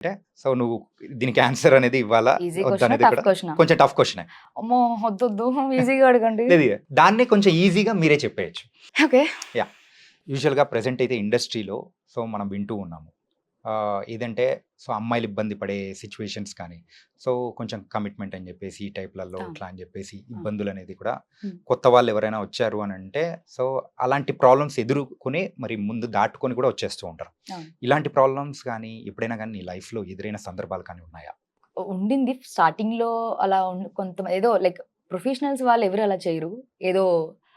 అంటే సో నువ్వు దీనికి ఆన్సర్ అనేది ఇవ్వాలా ఈజీ వద్దా క్వశ్చన్ అనేది టఫ్ కూడా క్వశ్చన్ కొంచెం టఫ్ క్వశ్చన్. అమ్మో వద్దొద్దు ఈజీగా అడగండి. లేదు దాన్నే కొంచెం ఈజీగా మీరే చెప్పేయచ్చు. ఓకే. యా యూజువల్గా ప్రెసెంట్ అయితే ఇండస్ట్రీలో సో మనం వింటూ ఉన్నాము ఏదంటే సో అమ్మాయిలు ఇబ్బంది పడే సిచ్యువేషన్స్ కానీ సో కొంచెం కమిట్మెంట్ అని చెప్పేసి ఈ టైప్లలో అవును. ఇట్లా అని చెప్పేసి అవును. ఇబ్బందులు అనేది కూడా Hmm. కొత్త వాళ్ళు ఎవరైనా వచ్చారు అని అంటే సో అలాంటి ప్రాబ్లమ్స్ ఎదుర్కొని మరి ముందు దాటుకొని కూడా వచ్చేస్తూ ఉంటారు. అవును. ఇలాంటి ప్రాబ్లమ్స్ కానీ ఎప్పుడైనా కానీ నీ లైఫ్లో ఎదురైన సందర్భాలు కానీ ఉన్నాయా? ఉండింది స్టార్టింగ్ లో అలా కొంత ఏదో లైక్ ప్రొఫెషనల్స్ వాళ్ళు ఎవరు అలా చేయరు. ఏదో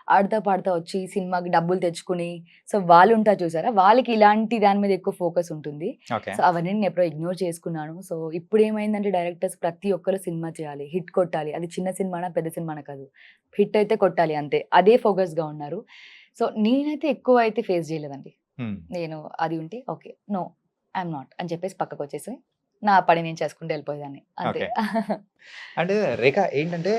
ఆడతా పాడతా వచ్చి సినిమాకి డబ్బులు తెచ్చుకుని సో వాళ్ళు ఉంటారు చూసారా, వాళ్ళకి ఇలాంటి దాని మీద ఎక్కువ ఫోకస్ ఉంటుంది. ఓకే. సో అవన్నీ నేను ఎప్పుడో ఇగ్నోర్ చేసుకున్నాను. సో ఇప్పుడు ఏమైందంటే డైరెక్టర్స్ ప్రతి ఒక్కరు సినిమా చేయాలి, హిట్ కొట్టాలి, అది చిన్న సినిమానా పెద్ద సినిమానా కాదు, హిట్ అయితే కొట్టాలి అంతే, అదే ఫోకస్ గా ఉన్నారు. సో నేనైతే ఎక్కువ అయితే ఫేస్ చేయలేదండి. నేను అది ఉంటే ఓకే నో ఐఎమ్ నాట్ అని చెప్పేసి పక్కకు వచ్చేసి నా పని నేను చేసుకుంటూ వెళ్ళిపోయేదాన్ని అంతే. ఓకే. అంటే రేఖ ఏంటంటే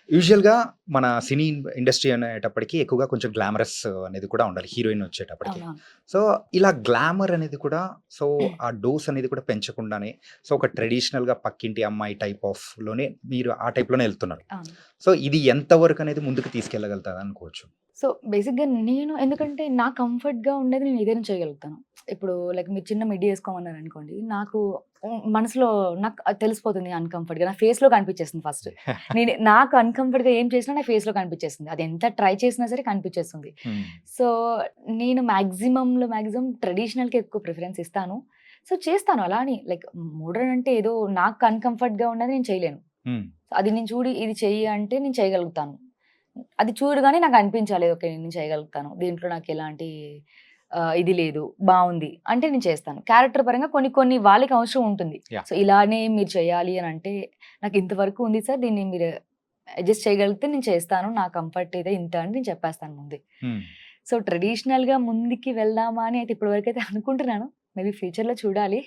యూజువల్గా మన సినీ ఇండస్ట్రీ అనేటప్పటికి ఎక్కువగా కొంచెం గ్లామరస్ అనేది కూడా ఉండాలి హీరోయిన్ వచ్చేటప్పటికి. అవునవును. సో ఇలా గ్లామర్ అనేది కూడా సో ఆ డోస్ అనేది కూడా పెంచకుండానే సో ఒక ట్రెడిషనల్గా పక్కింటి అమ్మాయి టైప్ ఆఫ్ లోనే మీరు ఆ టైప్లోనే వెళ్తున్నారు. అవును. సో ఇది ఎంతవరకు అనేది ముందుకు తీసుకెళ్ళగలుగుతుంది అనుకోవచ్చు? సో బేసిక్‌గా నేను ఎందుకంటే నా కంఫర్ట్‌గా ఉండేది నేను ఏదైనా చేయగలుగుతాను. ఇప్పుడు లైక్ మీరు చిన్న మిడ్డీ ఏసుకోమన్నారనుకోండి, నాకు మనసులో నాకు అది తెలిసిపోతుంది అన్‌కంఫర్ట్‌గా. నా ఫేస్‌లో కనిపించేస్తుంది ఫస్ట్. నాకు అన్‌కంఫర్ట్‌గా ఏం చేసినా నా ఫేస్‌లో కనిపించేస్తుంది. అది ఎంత ట్రై చేసినా సరే కనిపించేస్తుంది. సో నేను మాక్సిమం ట్రెడిషనల్‌కి ఎక్కువ ప్రిఫరెన్స్ ఇస్తాను. సో చేస్తాను అలా అని లైక్ మోడర్న్ అంటే ఏదో నాకు అన్‌కంఫర్ట్‌గా ఉన్నది నేను చేయలేను. అది నేను చూడి ఇది చెయ్యి అంటే నేను చేయగలుగుతాను. అది చూడగానే నాకు అనిపించాలి ఓకే నేను చేయగలుగుతాను. దీంట్లో నాకు ఎలాంటి ఇది లేదు, బావుంది అంటే నేను చేస్తాను. క్యారెక్టర్ పరంగా కొన్ని వాళ్ళకి అవసరం ఉంటుంది. Yeah. సో ఇలానే మీరు చేయాలి అని అంటే నాకు ఇంతవరకు ఉంది సార్, దీన్ని మీరు అడ్జస్ట్ చేయగలిగితే నేను చేస్తాను. నా కంఫర్ట్ అయితే ఇంత అని నేను చెప్పేస్తాను ముందే. సో ట్రెడిషనల్‌గా ముందుకి వెళ్దామా అని అయితే ఇప్పటివరకు అయితే అనుకుంటున్నాను. మేబీ ఫ్యూచర్‌లో చూడాలి.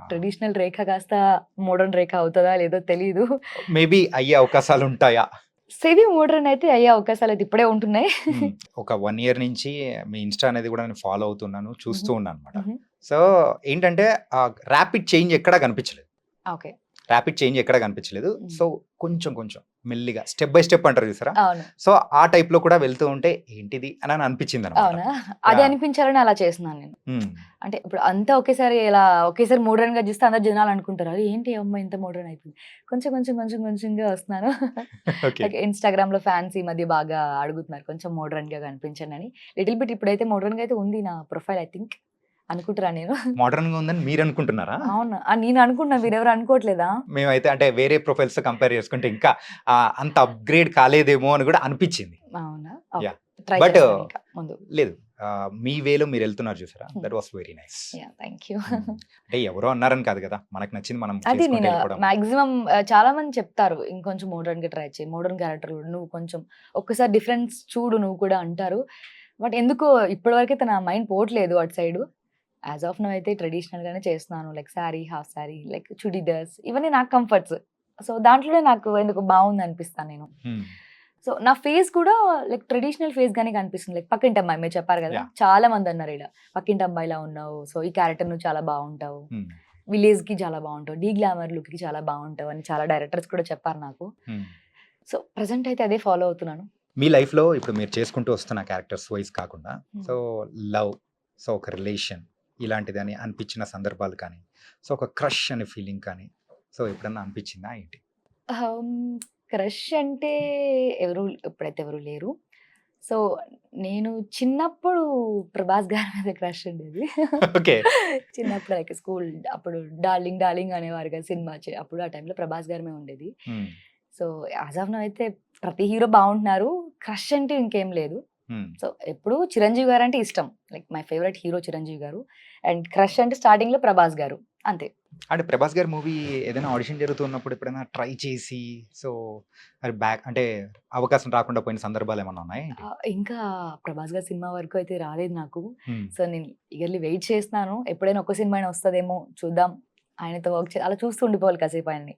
ట్రెడిషనల్ రేఖ కాస్త మోడర్న్ రేఖ అవుతదా లేదో తెలీదు. మేబీ అయ్యే అవకాశాలు ఉంటాయా? సెమీ మోడర్న్ అయితే అయ్యే అవకాశాలు అయితే ఇప్పుడే ఉంటున్నాయి. ఒక 1 ఇయర్ నుంచి మీ ఇన్‌స్టా అనేది కూడా నేను ఫాలో అవుతున్నాను. చూస్తూ హుహు. ఉన్నాను అన్నమాట. హుహు. సో ఏంటంటే ర్యాపిడ్ చేంజ్ ఎక్కడా కనిపించలేదు. ఓకే. ర్యాపిడ్ చేంజ్ ఎక్కడా కనిపించలేదు. హ్మ్. సో కొంచెం మెల్లిగా స్టెప్ బై స్టెప్ అంటారు చూసారా? అవును. సో ఆ టైప్‌లో కూడా వెళ్తూ ఉంటే ఏంటిది అని అనిపించింది అన్నమాట. అవునా? అది యాహ్! అనిపించాలని అలా చేస్తున్నాను నేను. అంటే ఇప్పుడు అంతా ఒకేసారి మోడర్న్‌గా చూస్తే అందరు జనాలు అనుకుంటారు. అరే ఏంటి ఈ అమ్మాయి ఇంత మోడర్న్ అయిపోయింది. కొంచెంగా వస్తున్నాను. ఓకే. లైక్ ఇన్‌స్టాగ్రామ్‌లో ఫ్యాన్స్ ఈ మధ్య బాగా అడుగుతున్నారు. కొంచెం మోడర్న్‌గా కనిపించండి అని. లిటిల్ బిట్ ఇప్పుడైతే మోడర్న్‌గా అయితే ఉంది నా ప్రొఫైల్ ఐ థింక్ అనుకుంటున్నా నేను. మోడర్న్‌గా ఉందని మీరు అనుకుంటున్నారా? అవును. నేను అనుకుంటున్నా, మీరెవరు అనుకోవట్లేదా? మేమైతే అంటే వేరే ప్రొఫైల్స్‌తో కంపేర్ చేసుకుంటే ఇంకా అంత అప్‌గ్రేడ్ కాలేదేమో అని కూడా అనిపించింది. అవునా? ఓకే. యాహ్! ట్రై బట్ చేస్తాను ఇంకా ముందు. లేదు మీ వేలో మీరు వెళ్తున్నారు చూసారా? That was very nice. Yeah! Thank you. అంటే ఎవరో అన్నారని కాదు కదా! మనకు నచ్చింది మనం అది చేసుకుంటూ నేను వెళ్ళిపోవడం. మాక్సిమం చాలా మంది చెప్తారు. ఇంకొంచెం మోడర్న్‌గా ట్రై చెయి. మోడర్న్ క్యారెక్టర్ నువ్వు కొంచెం ఒక్కసారి డిఫరెన్స్ చూడు నువ్వు కూడా అంటారు. బట్ ఎందుకో ఇప్పటివరకైతే నా మైండ్ పోవట్లేదు అటు సైడు. యాస్ ఆఫ్ నౌ అయితే ట్రెడిషనల్‌గానే చేస్తున్నాను. Like sorry, half sorry, like churidars ఇవన్నీ నాకు కంఫర్ట్స్. సో దాంట్లోనే నాకు ఎందుకో బావుంది అనిపిస్తాను నేను. సో నా ఫేస్ కూడా లైక్ ట్రెడిషనల్ ఫేస్ గానే కనిపిస్తుంది. లైక్ పక్కింటి అమ్మాయి మీరు చెప్పారు కదా! యాహ్! చాలా మంది అన్నారు ఈడ. పక్కింటి అమ్మాయిలా ఉన్నావు. సో ఈ క్యారెక్టర్ నువ్వు చాలా బావుంటావు. విలేజ్‌కి చాలా బావుంటావు. డీ గ్లామర్ లుక్‌కి చాలా బావుంటావు అని చాలా డైరెక్టర్స్ కూడా చెప్పారు నాకు. సో ప్రెజెంట్ అయితే అదే ఫాలో అవుతున్నాను. మీ లైఫ్‌లో ఇప్పుడు మీరు చేసుకుంటూ వస్తున్న క్యారెక్టర్స్ వైస్ కాకుండా సో లవ్, సో ఒక రిలేషన్ ఇలాంటిదని అనిపించిన సందర్భాలు కానీ, సో ఒక క్రష్ అనే ఫీలింగ్ కానీ సో ఎప్పుడన్నా అనిపించిందా ఏంటి? క్రష్ అంటే ఇప్పుడైతే ఎవరు లేరు. సో నేను చిన్నప్పుడు ప్రభాస్ గారి మీద క్రష్ ఉండేది. ఓకే. చిన్నప్పుడు లైక్ స్కూల్ అప్పుడు డార్లింగ్ డార్లింగ్ అనేవారు కదా సినిమా అప్పుడు ఆ టైంలో ప్రభాస్ గారి మీద ఉండేది. సో యాస్ ఆఫ్ నౌ అయితే ప్రతి హీరో బావుంటున్నారు. క్రష్ అంటే ఇంకేం లేదు. సో ఎప్పుడు చిరంజీవి గారు అంటే ఇష్టం. Like my favourite hero Chiranjeevi గారు. అండ్ క్రష్ అంటే స్టార్టింగ్‌లో ప్రభాస్ గారు అంతే. అంటే ప్రభాస్ గారి మూవీ ఏదైనా ఆడిషన్ జరుగుతున్నప్పుడు ఎప్పుడైనా ట్రై చేసి సో మరి బ్యాక్ అంటే అవకాశం రాకుండా పోయిన సందర్భాలు ఏమన్నా ఉన్నాయా ఏంటి? ఇంకా ప్రభాస్ గారి సినిమా వరకు అయితే రాలేదు నాకు. సో నేను ఈగర్‌లీ వెయిట్ చేస్తున్నాను. ఎప్పుడైనా ఒక్క సినిమా అయినా వస్తదేమో చూద్దాం. ఆయనతో వర్క్ అలా చూస్తూ ఉండిపోవాలి కాసేపు ఆయన్ని.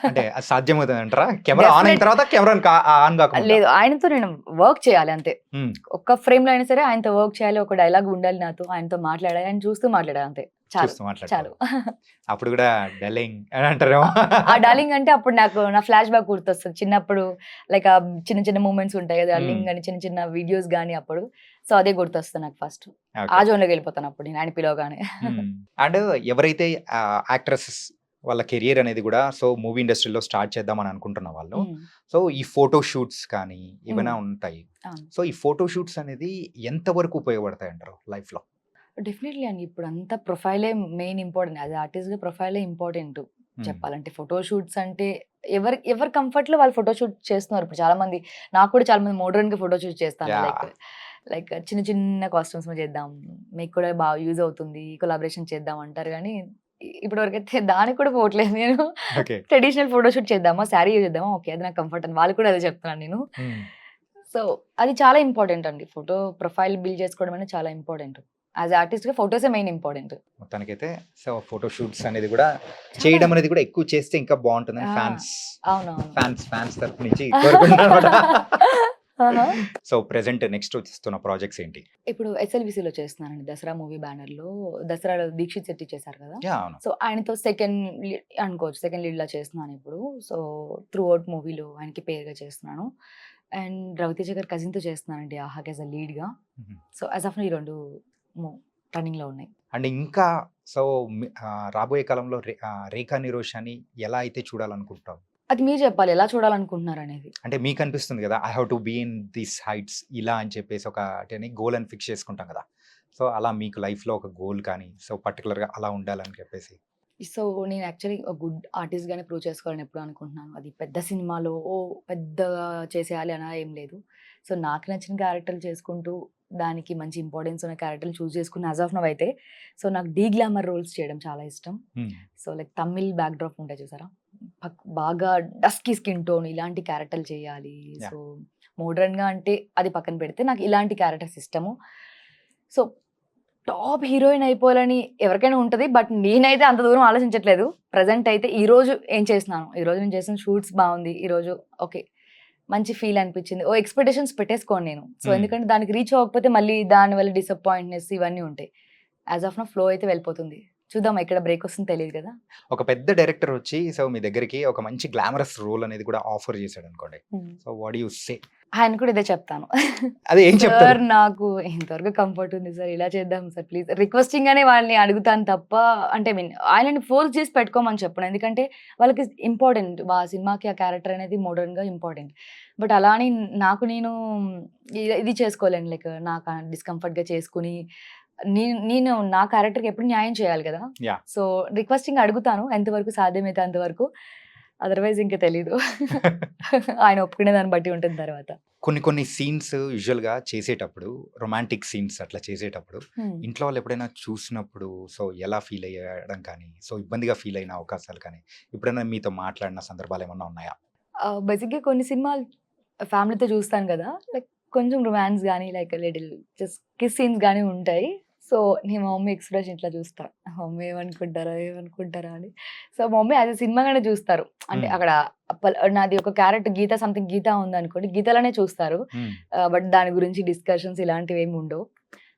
అంటే అది సాధ్యమవుతుందంటారా? కెమెరా ఆన్ అయిన తర్వాత కెమెరాని ఆన్ కాకముందా? లేదు, ఆయనతో నేను వర్క్ చేయాలి అంతే. హ్మ్. ఒక్క ఫ్రేమ్‌లో అయినా సరే ఆయనతో వర్క్ చేయాలి. ఒక డైలాగ్ ఉండాలి నాతో. ఆయనతో మాట్లాడాలి. ఆయన చూస్తూ మాట్లాడాలి అంతే. చాలు చూస్తూ చాలు మాట్లాడతారు. అప్పుడు కూడా డల్లింగ్ అని అంటారేమో. ఆ డార్లింగ్ అంటే అప్పుడు నాకు నా ఫ్లాష్ బ్యాక్ గుర్తొస్తుంది చిన్నప్పుడు. లైక్ ఆ చిన్న చిన్న మూమెంట్స్ ఉంటాయి కదా, డార్లింగ్ అని చిన్న చిన్న వీడియోస్ కానీ అప్పుడు. సో అదే గుర్తొస్తుంది నాకు ఫస్ట్. ఆ ఓకే. జోన్లోకి వెళ్ళిపోతాను అప్పుడు నేను ఆయన పిలవగానే. అండ్ ఎవరైతే యాక్ట్రెసెస్ వాళ్ళ కెరియర్ అనేది కూడా సో మూవీ ఇండస్ట్రీలో స్టార్ట్ చేద్దామని అనుకుంటున్న వాళ్ళు, ఉమ్, సో ఈ ఫోటో షూట్స్ కానీ ఏమైనా ఉమ్, ఉంటాయి. అవును. సో ఈ ఫోటో షూట్స్ అనేది ఎంతవరకు ఉపయోగపడతాయి అంటారు లైఫ్లో? డెఫినెట్లీ అండి. ఇప్పుడు అంతా ప్రొఫైలే మెయిన్ ఇంపార్టెంట్. యాజ్ ఆర్టిస్ట్‌గా ప్రొఫైలే ఇంపార్టెంట్ చెప్పాలంటే. ఫోటో షూట్స్ అంటే ఎవరి కంఫర్ట్‌లో వాళ్ళు ఫోటో షూట్ చేస్తున్నారు. ఇప్పుడు చాలామంది నాకు కూడా చాలామంది మోడ్రన్‌గా ఫోటో షూట్ చేస్తాను. యా. లైక్ చిన్న చిన్న కాస్ట్యూమ్స్‌లో చేద్దాం. మీకు కూడా బాగా యూజ్ అవుతుంది. కొలాబరేషన్ చేద్దాం అంటారు గానీ, ఇప్పటివరకైతే దానికి కూడా పోవట్లేదు నేను. ఓకే. ట్రెడిషనల్ ఫోటో షూట్ చేద్దామా? శారీ చేద్దామా? ఓకే. అది నాకు కంఫర్ట్ అని వాళ్ళకి కూడా అదే చెప్తున్నాను నేను. సో, అది చాలా ఇంపార్టెంట్ అండి. ఫోటో ప్రొఫైల్ బిల్డ్ చేసుకోవడం అనేది చాలా ఇంపార్టెంట్. యాజ్ ఆర్టిస్ట్‌గా ఫోటోసే మెయిన్ ఇంపార్టెంట్. మొత్తానికైతే సో ఫోటో షూట్స్ అనేది కూడా చాలా చేయడం అనేది కూడా ఎక్కువ చేస్తే ఇంకా బాగుంటుందని ఆ! ఫ్యాన్స్ అవునవును. ఫ్యాన్స్ తరపు నుంచి కోరుకుంటున్నారన్నమాట. ఆహా! సో ప్రెజెంట్ నెక్స్ట్ వస్తున్న ప్రాజెక్ట్స్ ఏంటి? ఇప్పుడు ఎస్ఎల్‌బిసిలో చేస్తున్నానండి. దసరా మూవీ బ్యానర్‌లో. దసరాలో దీక్షిత్ శెట్టి చేశారు కదా! యా, అవును. సో, ఆయనతో సెకండ్ లీడ్ అనుకోవచ్చు. సెకండ్ లీడ్‌లా చేస్తున్నాను ఇప్పుడు. సో, త్రూ ఔట్ మూవీలో ఆయనకి పేరుగా చేస్తున్నాను. అండ్ రవితేజ గారి కజిన్‌తో చేస్తున్నానండి 'ఆహాకి' యాస్ ఎ లీడ్‌గా. సో, యాస్ ఆఫ్ నౌ ఈ 2 ము రన్నింగ్‌లో ఉన్నాయి. అండ్ ఇంకా సో రాబోయే కాలంలో 'రేఖా నిరోషాని' ఎలా అయితే చూడాలనుకుంటాం? అది మీరు చెప్పాలి ఎలా చూడాలనుకుంటున్నారనేది. అంటే మీకు అనిపిస్తుంది కదా, I have to be in this heights ఇలా అని చెప్పేసి ఒకటని గోల్ అని ఫిక్స్ చేసుకుంటాం కదా. సో అలా మీకు లైఫ్‌లో ఒక గోల్ కానీ సో పర్టిక్యులర్‌గా అలా ఉండాలని చెప్పేసి. సో, నేను యాక్చువల్లీ ఒక గుడ్ ఆర్టిస్ట్‌గానే ప్రూవ్ చేసుకోవాలని ఎప్పుడూ అనుకుంటున్నాను. అది పెద్ద సినిమాలో పెద్దగా చేసేయాలి అలా ఏం లేదు. సో, నాకు నచ్చిన క్యారెక్టర్‌లు చేసుకుంటూ, దానికి మంచి ఇంపార్టెన్స్ ఉన్న క్యారెక్టర్‌లు చూజ్ చేసుకున్న యాస్ ఆఫ్ నౌ అయితే, సో, నాకు డీగ్లామర్ రోల్స్ చేయడం చాలా ఇష్టం. హ్మ్. సో, లైక్ తమిళ్ బ్యాక్‌డ్రాప్ ఉంటాయి చూసారా? బాగా డస్కీ స్కిన్ టోన్ ఇలాంటి క్యారెక్టర్‌లు చేయాలి. యాహ్! సో, మోడ్రన్‌గా అంటే అది పక్కన పెడితే నాకు ఇలాంటి క్యారెక్టర్స్ ఇష్టము. సో, టాప్ హీరోయిన్ అయిపోవాలని ఎవరికైనా ఉంటది. బట్ నేనైతే అంత దూరం ఆలోచించట్లేదు. ప్రెజెంట్ అయితే ఈరోజు ఏం చేస్తున్నాను? ఈరోజు నేను చేసిన షూట్స్ బావుంది. ఈరోజు ఓకే. మంచి ఫీల్ అనిపించింది. ఎక్స్‌పెక్టేషన్స్ పెట్టేసుకోను నేను. సో, హ్మ్. ఎందుకంటే దానికి రీచ్ అవ్వకపోతే మళ్ళీ దానివల్ల డిసప్పాయింట్‌నెస్ ఇవన్నీ ఉంటాయి. యాస్ ఆఫ్ నౌ ఫ్లో అయితే వెళ్ళిపోతుంది. చూద్దాం ఎక్కడ బ్రేక్ వస్తుందో తెలీదు కదా! ఒక పెద్ద డైరెక్టర్ వచ్చి సో మీ దగ్గరికి ఒక మంచి గ్లామరస్ రోల్ అనేది కూడా ఆఫర్ చేశాడనుకోండి. So what do you say? ఆయన కూడా ఇదే చెప్తాను. అదే ఏం చెప్తారు? సార్ నాకు ఇంతవరకు కంఫర్ట్ ఉంది సార్. ఇలా చేద్దాం సార్ ప్లీజ్. రిక్వెస్టింగ్ గానే వాళ్ళని అడుగుతాను తప్ప అంటే ఐ మీన్ ఆయనని ఫోర్స్ చేసి పెట్టుకోమని చెప్పను. ఎందుకంటే వాళ్ళకి ఇంపార్టెంట్. ఆ సినిమాకి ఆ క్యారెక్టర్ అనేది మోడర్న్‌గా ఇంపార్టెంట్. బట్ అలా అని నాకు నేను ఇది చేసుకోలేను. లైక్ నాకు డిస్కంఫర్ట్‌గా చేసుకొని నేను నా క్యారెక్టర్‌కి ఎప్పుడు న్యాయం చేయాలి కదా! యాహ్! సో, రిక్వెస్టింగ్ అడుగుతాను. ఎంతవరకు సాధ్యమైతే అంతవరకు. అదర్‌వైజ్ ఇంక తెలీదు. ఆయన ఒప్పుకునే దాన్ని బట్టి ఉంటుంది తర్వాత. కొన్ని సీన్స్ యూజువల్‌గా చేసేటప్పుడు రొమాంటిక్ సీన్స్ అట్లా చేసేటప్పుడు హ్మ్. ఇంట్లో వాళ్ళు ఎప్పుడైనా చూసినప్పుడు సో ఎలా ఫీల్ అయ్యడం కానీ, సో ఇబ్బందిగా ఫీల్ అయిన అవకాశాలు కానీ, ఎప్పుడైనా మీతో మాట్లాడిన సందర్భాలు ఏమన్నా ఉన్నాయా? బేసిక్‌గా కొన్ని సినిమాలు ఫ్యామిలీతో చూస్తాను గదా! లైక్ కొంచెం రొమాన్స్ గాని, like little just kiss scenes గాని ఉంటాయి. సో, నేను మా మమ్మీ ఎక్స్‌ప్రెషన్ ఇట్లా చూస్తా. మా మమ్మీ ఏమనుకుంటారా అని. సో, మా మమ్మీ యాస్ ఎ సినిమాగానే చూస్తారు. అంటే హ్మ్. అక్కడ నాది ఒక క్యారెక్టర్ గీత సంథింగ్ గీత ఉందనుకోండి. గీతలానే చూస్తారు. హ్మ్. బట్ దాని గురించి డిస్కషన్స్ ఇలాంటివేమి ఉండవు.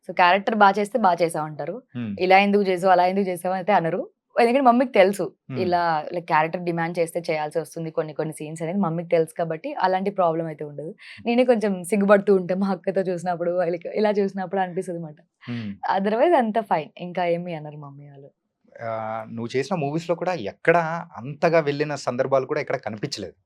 సో, క్యారెక్టర్ చేస్తే చేసావు అంటారు. హ్మ్. ఇలా ఎందుకు చేసావు, అలా ఎందుకు చేసావు అయితే అనరు. ఎందుకంటే మమ్మీకి తెలుసు. హ్మ్. ఇలా లైక్ క్యారెక్టర్ డిమాండ్ చేస్తే చేయాల్సి వస్తుంది కొన్ని సీన్స్ అనేది మమ్మీకి తెలుసు కాబట్టి అలాంటి ప్రాబ్లమ్ అయితే ఉండదు. నేనే కొంచెం సిగ్గుపడుతూ ఉంటా మా అక్కతో చూసినప్పుడు, లైక్ ఇలా చూసినప్పుడు అనిపిస్తదన్నమాట. హ్మ్. అదర్‌వైజ్ అంతా ఫైన్. ఇంకా ఏమి అనరు మమ్మీ వాళ్ళు. నువ్వు చేసిన మూవీస్‌లో కూడా ఎక్కడ అంతగా వెళ్ళిన సందర్భాలు కూడా ఎక్కడ కనిపించలేదు.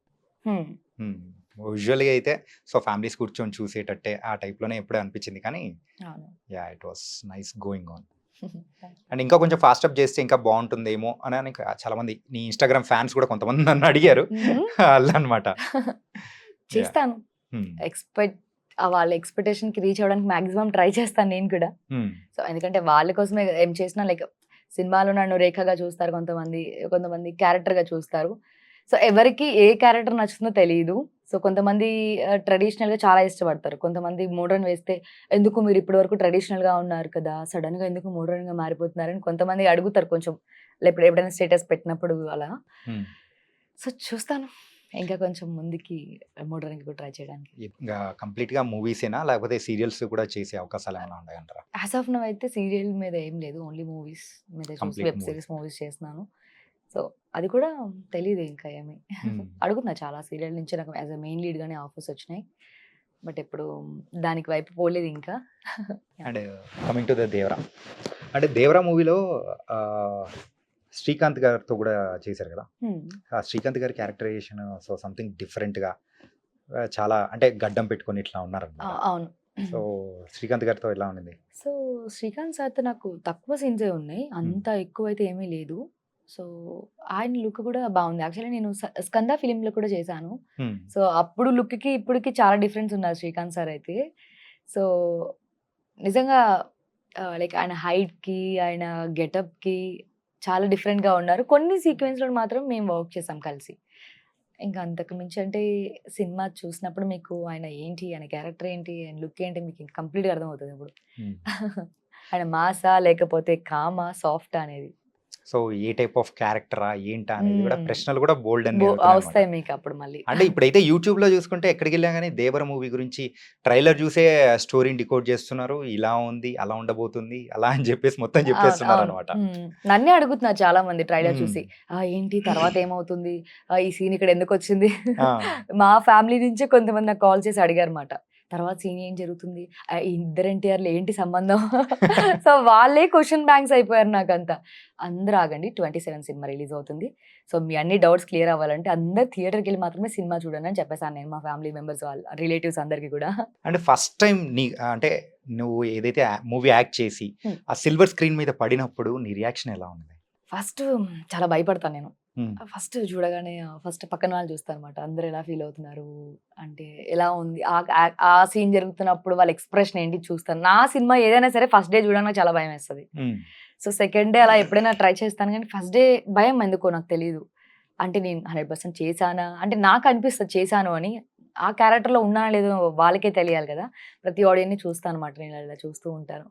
హ్మ్. హ్మ్. యూజువల్‌గా అయితే సో ఫ్యామిలీస్ కూర్చొని చూసేటట్టే ఆ టైప్‌లోనే ఎప్పుడో అనిపించింది కానీ అవును. Yeah! It was nice going on. And ఇంకా కొంచెం ఫాస్ట్ అప్ చేస్తే ఇంకా బావుంటుందేమో అని చాలామంది నీ ఇన్‌స్టాగ్రామ్ ఫ్యాన్స్ కూడా కొంతమంది నన్ను అడిగారు. హుహు. అలా అన్నమాట. యాహ్! చేస్తాను. హ్మ్. వాళ్ళ ఎక్స్‌పెక్టేషన్‌కి రీచ్ అవ్వడానికి మాక్సిమం ట్రై చేస్తాను నేను కూడా. హ్మ్. సో, ఎందుకంటే వాళ్ళ కోసమే ఏం చేసినా లైక్ సినిమాలో నన్ను రేఖగా చూస్తారు కొంతమంది క్యారెక్టర్‌గా చూస్తారు. సో, ఎవరికి ఏ క్యారెక్టర్ నచ్చుతుందో తెలీదు. సో, కొంతమంది ట్రెడిషనల్‌గా చాలా ఇష్టపడతారు. కొంతమంది మోడర్న్ వేస్తే ఎందుకు మీరు ఇప్పటి వరకు ట్రెడిషనల్‌గా ఉన్నారు కదా! సడెన్‌గా ఎందుకు మోడర్న్‌గా మారిపోతున్నారని కొంతమంది అడుగుతారు కొంచెం. ఎప్పుడైనా స్టేటస్ పెట్టినప్పుడు అలా. హ్మ్. సో, చూస్తాను. ఇంకా కొంచెం ముందుకి మోడలింగ్ కూడా ట్రై చేయడానికి. ఇంకా కంప్లీట్‌గా మూవీసేనా? లేకపోతే సీరియల్స్ కూడా చేసే అవకాశాలేమైనా ఉన్నాయంటారా? యాస్ ఆఫ్ నౌ అయితే సీరియల్ మీద ఏం లేదు. ఓన్లీ మూవీస్ మీద చూసి complete web movies. Series movies చేస్తున్నాను. సో, అది కూడా తెలీదు ఇంకా ఏమి. హ్మ్. అడుగుతున్నా చాలా సీరియల్ నుంచి నాకు యాస్ ఎ మెయిన్ లీడ్‌గానే ఆఫర్స్ వచ్చినాయి. బట్ ఎప్పుడు దానికి వైపు పోలేదు ఇంకా. And coming to the 'Devara'. అంటే 'దేవరా' మూవీలో శ్రీకాంత్ గారితో కూడా చేశారు కదా! హ్మ్. ఆ శ్రీకాంత్ గారి క్యారెక్టరైజేషన్ సంథింగ్ డిఫరెంట్‌గా చాలా అంటే గడ్డం పెట్టుకొని ఇట్లా ఉన్నారనమాట. అవును. సో, శ్రీకాంత్ గారితో ఎలా ఉండింది? సో, శ్రీకాంత్ సార్‌తో నాకు తక్కువ సీన్సే ఉన్నాయి. హ్మ్. అంత ఎక్కువైతే ఏమీ లేదు. సో, ఆయన లుక్ కూడా బావుంది. యాక్చువల్లీ నేను 'స్కంద' ఫిల్మ్‌లో కూడా చేశాను. హ్మ్. సో, అప్పుడు లుక్‌కి, ఇప్పటికి చాలా డిఫరెన్స్ ఉన్నారు శ్రీకాంత్ సార్ అయితే. సో, నిజంగా లైక్ ఆయన హైట్‌కి, ఆయన గెటప్‌కి చాలా డిఫరెంట్‌గా ఉన్నారు. కొన్ని సీక్వెన్స్‌లో మాత్రం మేము వర్క్ చేసాం కలిసి. ఇంకా అంతకు మించి అంటే సినిమా చూసినప్పుడు మీకు ఆయన ఏంటి, ఆయన క్యారెక్టర్ ఏంటి, ఆయన లుక్ ఏంటి మీకు కంప్లీట్‌గా అర్థమవుతది ఇప్పుడు. హ్మ్. ఆయన మాసా లేకపోతే కామా, సాఫ్టా అనేది. సో, ఏ టైప్ ఆఫ్ క్యారెక్టరా? ఏంటా? అనేది కూడా హ్మ్. ప్రశ్నలు కూడా బోలెడన్ని అవుతున్నాయన్నమాట. వస్తాయి మీకు అప్పుడు మళ్ళీ. అంటే ఇప్పుడైతే యూట్యూబ్‌లో చూసుకుంటే ఎక్కడికెళ్ళినా గాని 'దేవర' మూవీ గురించి ట్రైలర్ చూసే స్టోరీని డికోడ్ చేస్తున్నారు. ఇలా ఉంది, అలా ఉండబోతుంది, అలా అని చెప్పేసి మొత్తం అవును. అవును. చెప్పేస్తున్నారనమాట. నన్నే అడుగుతున్నారు చాలా మంది ట్రైలర్ హ్మ్. చూసి. ఏంటి తర్వాత ఏమవుతుంది? ఈ సీన్ ఇక్కడ ఎందుకొచ్చింది? ఆ! మా ఫ్యామిలీ నుంచే కొంతమంది నాకు కాల్ చేసి అడిగారన్నమాట. తర్వాత సీన్ ఏం జరుగుతుంది? ఈ ఇద్దరు ఎన్టీఆర్‌లు ఏంటి సంబంధం? సో, వాళ్ళే క్వెషన్ బ్యాంక్స్ అయిపోయారు నాకంతా. అందరూ ఆగండి 27 సినిమా రిలీజ్ అవుతుంది. సో, మీ అన్ని డౌట్స్ క్లియర్ అవ్వాలంటే అందరూ థియేటర్‌కెళ్ళి మాత్రమే సినిమా చూడండి అని చెప్పేసాను నేను మా ఫ్యామిలీ మెంబర్స్ రిలేటివ్స్ అందరికి కూడా. అంటే ఫస్ట్ టైమ్ అంటే నువ్వు ఏదైతే మూవీ యాక్ట్ చేసి హ్మ్. ఆ సిల్వర్ స్క్రీన్ మీద పడినప్పుడు నీ రియాక్షన్ ఎలా ఉంది? ఫస్ట్ చాలా భయపడతాను నేను. హ్మ్. ఫస్ట్ చూడగానే ఫస్ట్ పక్కన వాళ్ళు చూస్తారనమాట. అందరూ ఎలా ఫీల్ అవుతున్నారు? అంటే ఎలా ఉంది? ఆ సీన్ జరుగుతున్నప్పుడు వాళ్ళ ఎక్స్‌ప్రెషన్ ఏంటి చూస్తాను. నా సినిమా ఏదైనా సరే ఫస్ట్ డే చూడడానికి నాకు చాలా భయమేస్తది. హ్మ్. సో, సెకండ్ డే అలా ఎప్పుడైనా ట్రై చేస్తాను గానీ, ఫస్ట్ డే భయం ఎందుకో నాకు తెలీదు. అంటే నేను 100% చేశానా? అంటే నాకు అనిపిస్తది చేశాను అని. ఆ క్యారెక్టర్‌లో ఉన్నానో లేదో వాళ్ళకే తెలియాలి కదా! ప్రతి ఆడియన్‌ని చూస్తానన్నమాట. నేను ఇలా చూస్తూ ఉంటాను.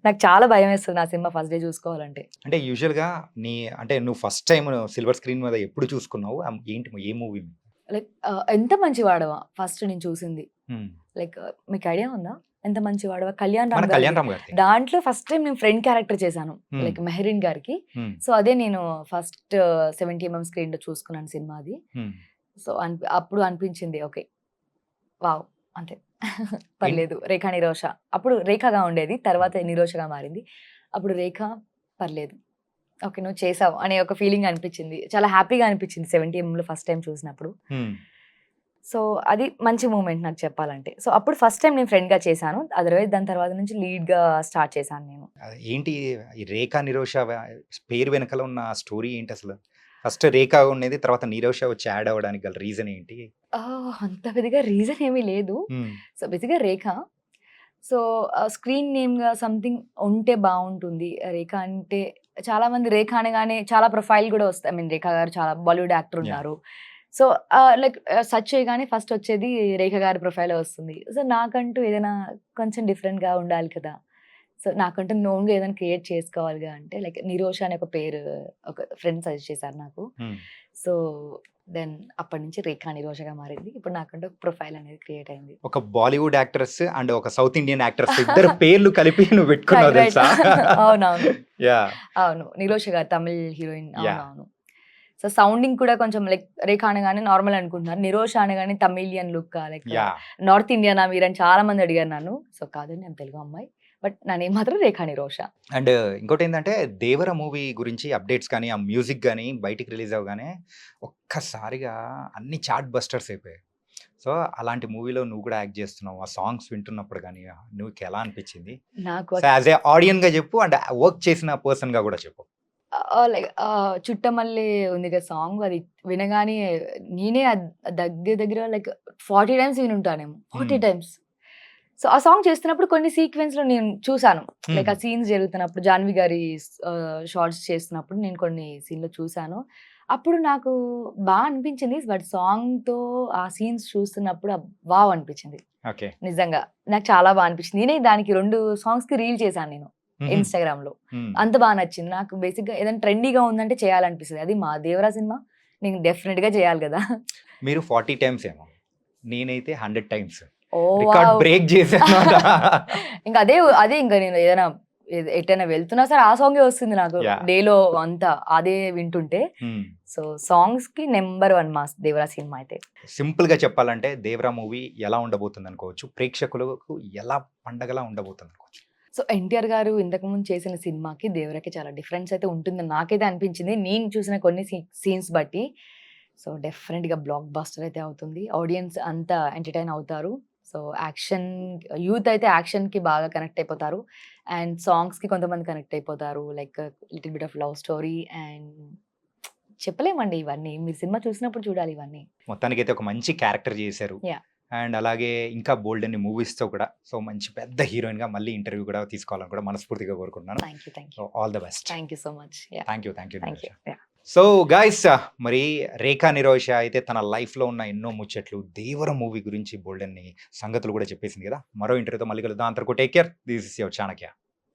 నాకు చాలా భయమేస్తది నా సినిమా ఫస్ట్ డే చూసుకోవాలంటే. అంటే యూజువల్‌గా అంటే నువ్వు ఫస్ట్ టైమ్ సిల్వర్ స్క్రీన్ మీద ఎప్పుడు చూసుకున్నావు? ఏంటి ఏ మూవీ? లైక్ 'ఎంత మంచివాడవా' ఫస్ట్ నేను చూసింది. హ్మ్. లైక్ మీకు ఐడియా ఉందా? 'ఎంత మంచివాడవా' కళ్యాణ్ మన రామ్ 'కళ్యాణ్ గారిది. రామ్' గారిది. దాంట్లో ఫస్ట్ టైమ్ నేను ఫ్రెండ్ క్యారెక్టర్ చేశాను. హ్మ్. లైక్ మెహరీన్ గారికి. హ్మ్. సో, అదే నేను ఫస్ట్ 70 ఎంఎం స్క్రీన్‌లో చూసుకున్నాను సినిమా అది. హ్మ్. సో, అప్పుడు అనిపించింది ఓకే. వావ్! అంతే. ఇన్ పర్లేదు. 'రేఖా నిరోష' అప్పుడు 'రేఖగా' ఉండేది. తర్వాత 'నిరోషగా' మారింది. అప్పుడు 'రేఖ' పర్లేదు. ఓకే. నువ్వు చేసావు అనే ఒక ఫీలింగ్ అనిపించింది. చాలా హ్యాపీగా అనిపించింది 70 ఎంఎంలో ఫస్ట్ టైమ్ చూసినప్పుడు. హ్మ్. సో, అది మంచి మూమెంట్ నాకు చెప్పాలంటే. సో, అప్పుడు ఫస్ట్ టైమ్ నేను ఫ్రెండ్‌గా చేశాను. అదర్‌వైస్ దాని తర్వాత నుంచి లీడ్‌గా స్టార్ట్ చేశాను నేను. ఏంటి ఈ 'రేఖా నిరోష' పేరు వెనకాల ఉన్న స్టోరీ ఏంటసలు? ఫస్ట్ 'రేఖ' ఉండేది. తర్వాత 'నిరోష' వచ్చి యాడ్ అవ్వడానికి గల రీజన్ ఏంటి? అంత పెద్దగా రీజన్ ఏమీ లేదు. హ్మ్. సో, బేసిక్‌గా 'రేఖ'. సో, స్క్రీన్ నేమ్‌గా సంథింగ్ ఉంటే బావుంటుంది. 'రేఖ' అంటే చాలామంది 'రేఖ' అనగానే చాలా ప్రొఫైల్ గూడా వస్తాయి. ఐ మీన్ 'రేఖ' గారు చాలా బాలీవుడ్ యాక్టర్ యాహ్! ఉన్నారు. సో, లైక్ సెర్చ్ చేయగానే ఫస్ట్ వచ్చేది 'రేఖ' గారి ప్రొఫైలే వస్తుంది. సో, నాకంటూ ఏదైనా కొంచెం డిఫరెంట్‌గా ఉండాలి కదా! సో, నాకంటూ ఓన్‌గా ఏదైనా క్రియేట్ చేసుకోవాలిగా అంటే లైక్ 'నిరోష' అనే ఒక పేరు ఒక ఫ్రెండ్ సజెస్ట్ చేశారు నాకు. హ్మ్. సో, దెన్ అప్పటినుంచి 'రేఖ నిరోషగా' మారింది. ఇప్పుడు నాకంటూ ఒక ప్రొఫైల్ అనేది క్రియేట్ అయింది. ఒక బాలీవుడ్ యాక్ట్రెస్ అండ్ ఒక సౌత్ ఇండియన్ యాక్ట్రెస్ ఇద్దరు పేర్లు కలిపి నువ్వు పెట్టుకున్నావు రైట్. తెలుసా? అవునవును. యాహ్! అవును. 'నిరోష' గారు తమిళ్ హీరోయిన్. యాహ్! అవునవును. సో, సౌండింగ్ కూడా కొంచెం లైక్ 'రేఖ' అనగానే నార్మల్ అనుకుంటున్నారు. 'నిరోష' అనగానే తమిళియన్ లుక్కా లైక్ యాహ్! నార్త్ ఇండియనా మీరని చాలా మంది అడిగారు నన్ను. సో, కాదండి నేను తెలుగు అమ్మాయి. బట్ నా నేమ్ మాత్రం 'రేఖ నిరోష.' అండ్ ఇంకోటేందంటే 'దేవర' మూవీ గురించి అప్డేట్స్ కానీ, ఆ మ్యూజిక్ గాని బయటికి రిలీజ్ అవ్వగానే ఒక్కసారిగా అన్ని చార్ట్ బస్టర్స్ అయిపోయాయి. సో, అలాంటి మూవీలో నువ్వు కూడా యాక్ట్ చేస్తున్నావు. ఆ సాంగ్స్ వింటున్నప్పుడు గాని నీకెలా అనిపించింది? నాకు సో, యాస్ ఎ ఆడియన్‌గా చెప్పు అండ్ వర్క్ చేసిన పర్సన్‌గా కూడా చెప్పు. లైక్ 'చుట్టమల్లె' ఉంది కదా సాంగ్ అది వినగానే నేనే దగ్గర దగ్గర లైక్ 40 టైమ్స్ వినుంటానేమో. 40 హ్మ్. టైమ్స్. సో, ఆ సాంగ్ చేస్తున్నప్పుడు కొన్ని సీక్వెన్స్‌లో నేను చూసాను. లైక్ హుహు. ఆ సీన్స్ జరుగుతున్నప్పుడు 'జాన్వి' గారి షార్ట్స్ చేస్తున్నప్పుడు నేను కొన్ని సీన్‌లో చూసాను. అప్పుడు నాకు అనిపించింది. బట్ సాంగ్‌తో ఆ సీన్స్ చూస్తున్నప్పుడు వావ్! అనిపించింది. ఓకే. నిజంగా. నాకు చాలా అనిపించింది. నేనే దానికి 2 సాంగ్స్‌కి రీల్ చేశాను నేను హుహు. ఇన్‌స్టాగ్రామ్‌లో. హ్మ్. అంత నచ్చింది. నాకు బేసిక్‌గా ఏదైనా ట్రెండీగా ఉందంటే చేయాలనిపిస్తది. అది మా 'దేవరా' సినిమా నేను డెఫినెట్గా చేయాలి కదా. మీరు 40 టైమ్స్ ఏమో, నేనైతే 100 టైమ్స్ ఓ రికార్డ్ బ్రేక్ చేశాను. ఇంకా అదే అదే ఇంకా నేను ఏదైనా ఎటైనా వెళ్తున్నా సరే ఆ సాంగే వస్తుంది నాకు Yeah. డేలో అంతా అదే వింటుంటే. సో సాంగ్స్ కి నెంబర్ 1 మాస్ దేవరా సినిమా అయితే. సింపుల్ గా చెప్పాలంటే దేవరా మూవీ ఎలా ఉండబోతుంది అనుకోవచ్చు, ప్రేక్షకులకు ఎలా పండగలా ఉండబోతుంది అనుకోవచ్చు. సో ఎన్టీఆర్ గారు ఇంతకుముందు చేసిన సినిమాకి దేవరాకి చాలా డిఫరెన్స్ అయితే ఉంటుందని నాకైతే అనిపించింది నేను చూసిన కొన్ని సీన్స్ బట్టి. సో డెఫినెట్గా బ్లాక్ బాస్టర్ అయితే అవుతుంది, ఆడియన్స్ అంతా ఎంటర్టైన్ అవుతారు. సో యాక్షన్ యూత్ అయితే యాక్షన్కి బాగా కనెక్ట్ అయిపోతారు అండ్ సాంగ్స్కి కొంతమంది కనెక్ట్ అయిపోతారు, like little bit of love story and చెప్పలేమండి ఇవన్నీ, మీరు సినిమా చూసినప్పుడు చూడాలి ఇవన్నీ. మొత్తానికైతే ఒక మంచి క్యారెక్టర్ చేశారు. Yeah. అండ్ అలాగే ఇంకా బోల్డ్ అన్ని మూవీస్తో కూడా సో మంచి పెద్ద హీరోయిన్ గా మళ్ళీ ఇంటర్వ్యూ కూడా తీసుకోవాలని కూడా మనస్ఫూర్తిగా కోరుకుంటున్నాను. Thank so you all the best. Thank you so much. Thank you. Thank you. So guys, మరి రేఖా నిరోష అయితే తన లైఫ్లో ఉన్న ఎన్నో ముచ్చట్లు దేవర మూవీ గురించి బోల్డ్ అన్ని సంగతులు కూడా చెప్పేసింది కదా. మరో ఇంటర్వ్యూతో మళ్ళీ కలుద్దాం. అంతవరకు take care. This is your Chanakya.